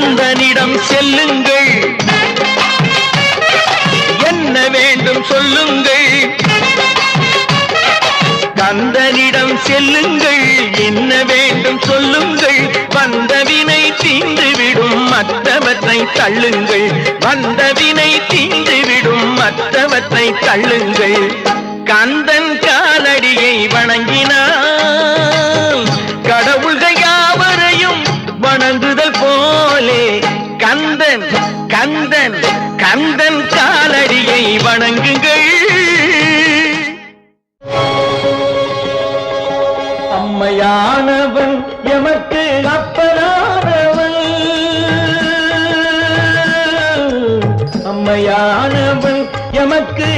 கந்தனிடம் செல்லுங்கள், என்ன வேண்டும் சொல்லுங்கள். கந்தனிடம் செல்லுங்கள், என்ன வேண்டும் சொல்லுங்கள். வந்தவினை தீந்துவிடும் மற்றவற்றை தள்ளுங்கள், வந்தவினை தீந்துவிடும் மற்றவற்றை தள்ளுங்கள். கந்தன் காலடியை வணங்கினால் கடவுள்கள் யாவரையும் வணங்குதல் போலே கந்தன் கந்தன் கந்தன் காலடியை வணங்குங்கள். அம்மையானவன் எமக்கு அப்பனானவன், அம்மையானவன் எமக்கு